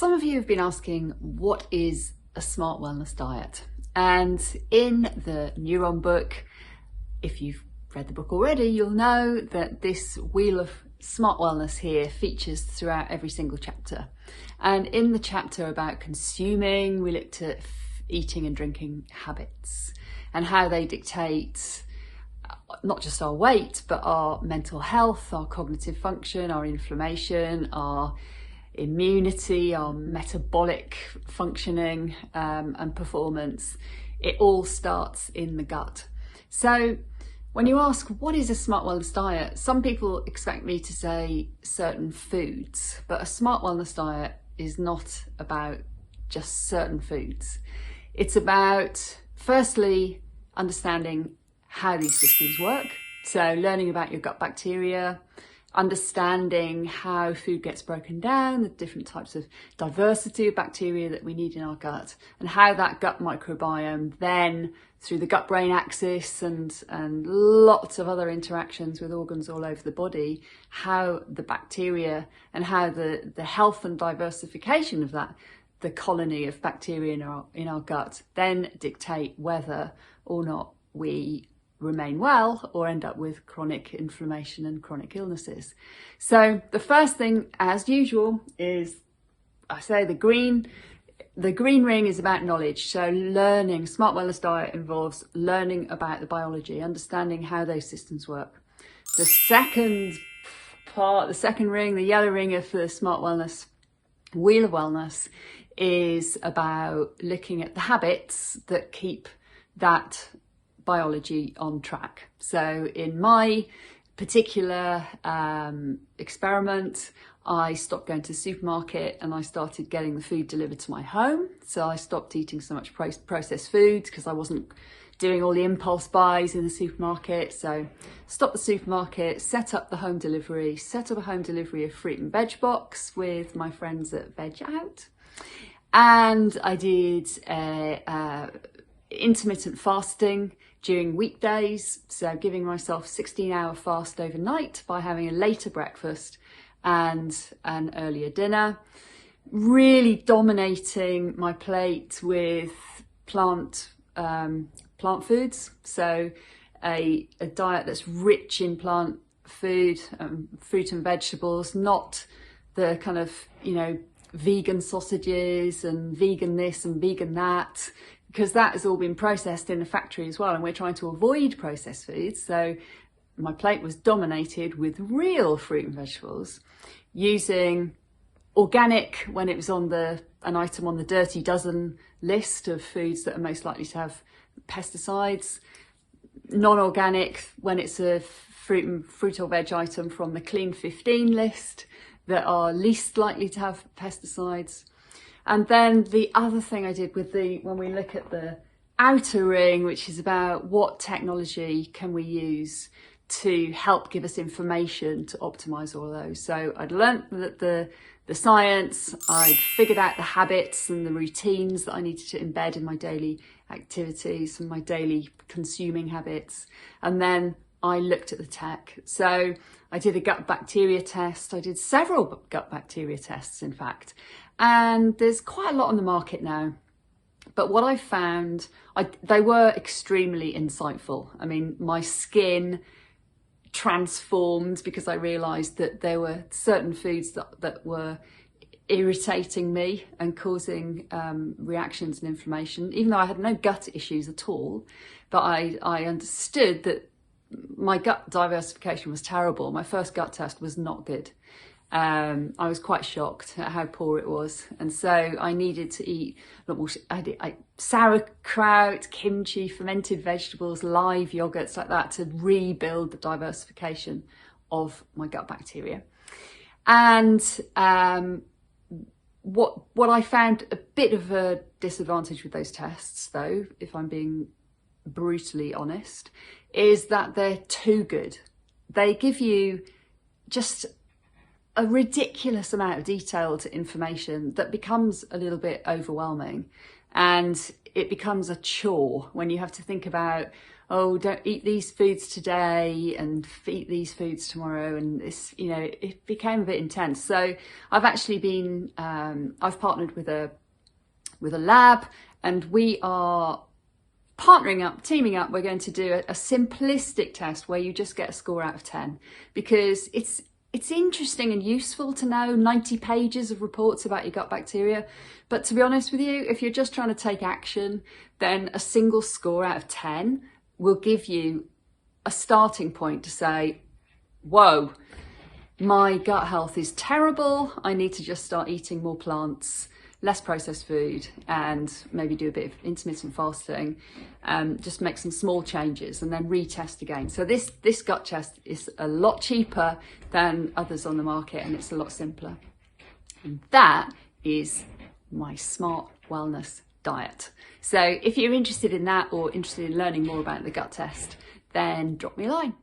Some of you have been asking, what is a smart wellness diet? And in the NEURON book, if you've read the book already, you'll know that this wheel of smart wellness here features throughout every single chapter. And in the chapter about consuming, we looked at eating and drinking habits and how they dictate not just our weight, but our mental health, our cognitive function, our inflammation, our immunity, our metabolic functioning and performance. It all starts in the gut. So when you ask, what is a smart wellness diet? Some people expect me to say certain foods, but a smart wellness diet is not about just certain foods. It's about, firstly, understanding how these systems work. So learning about your gut bacteria, understanding how food gets broken down, the different types of diversity of bacteria that we need in our gut, and how that gut microbiome then, through the gut-brain axis and lots of other interactions with organs all over the body, how the bacteria and how the health and diversification of that, the colony of bacteria in our gut, then dictate whether or not we remain well or end up with chronic inflammation and chronic illnesses. So the first thing, as usual, is, I say, the green ring is about knowledge. So learning, smart wellness diet involves learning about the biology, understanding how those systems work. The second part, the second ring, the yellow ring of the smart wellness wheel of wellness, is about looking at the habits that keep that biology on track. So in my particular experiment, I stopped going to the supermarket and I started getting the food delivered to my home. So I stopped eating so much processed foods because I wasn't doing all the impulse buys in the supermarket. So stopped the supermarket, set up a home delivery of fruit and veg box with my friends at Veg Out. And I did intermittent fasting during weekdays, so giving myself 16-hour fast overnight by having a later breakfast and an earlier dinner, really dominating my plate with plant foods, so a diet that's rich in plant food, fruit and vegetables, not the kind of, vegan sausages and vegan this and vegan that, because that has all been processed in the factory as well, and we're trying to avoid processed foods. So my plate was dominated with real fruit and vegetables, using organic when it was on an item on the dirty dozen list of foods that are most likely to have pesticides, non-organic when it's a fruit or veg item from the clean 15 list that are least likely to have pesticides. And then the other thing I did when we look at the outer ring, which is about what technology can we use to help give us information to optimize all of those. So I'd learnt that the science, I'd figured out the habits and the routines that I needed to embed in my daily activities and my daily consuming habits. And then I looked at the tech. So I did a gut bacteria test. I did several gut bacteria tests, in fact. And there's quite a lot on the market now. But what I found, they were extremely insightful. I mean, my skin transformed because I realised that there were certain foods that were irritating me and causing reactions and inflammation, even though I had no gut issues at all. But I understood that my gut diversification was terrible. My first gut test was not good. I was quite shocked at how poor it was, and so I needed to eat a lot more. Sauerkraut, kimchi, fermented vegetables, live yogurts like that to rebuild the diversification of my gut bacteria. And what I found a bit of a disadvantage with those tests, though, if I'm being brutally honest, is that they're too good. They give you just a ridiculous amount of detailed information that becomes a little bit overwhelming, and it becomes a chore when you have to think about, oh, don't eat these foods today and eat these foods tomorrow. And this, you know, it became a bit intense. So I've actually been, I've partnered with a lab, and we are partnering up, teaming up. We're going to do a simplistic test where you just get a score out of 10, because it's interesting and useful to know 90 pages of reports about your gut bacteria. But to be honest with you, if you're just trying to take action, then a single score out of 10 will give you a starting point to say, whoa, my gut health is terrible. I need to just start eating more plants, less processed food, and maybe do a bit of intermittent fasting. Just make some small changes and then retest again. So this gut test is a lot cheaper than others on the market, and it's a lot simpler. And that is my smart wellness diet. So if you're interested in that, or interested in learning more about the gut test, then drop me a line.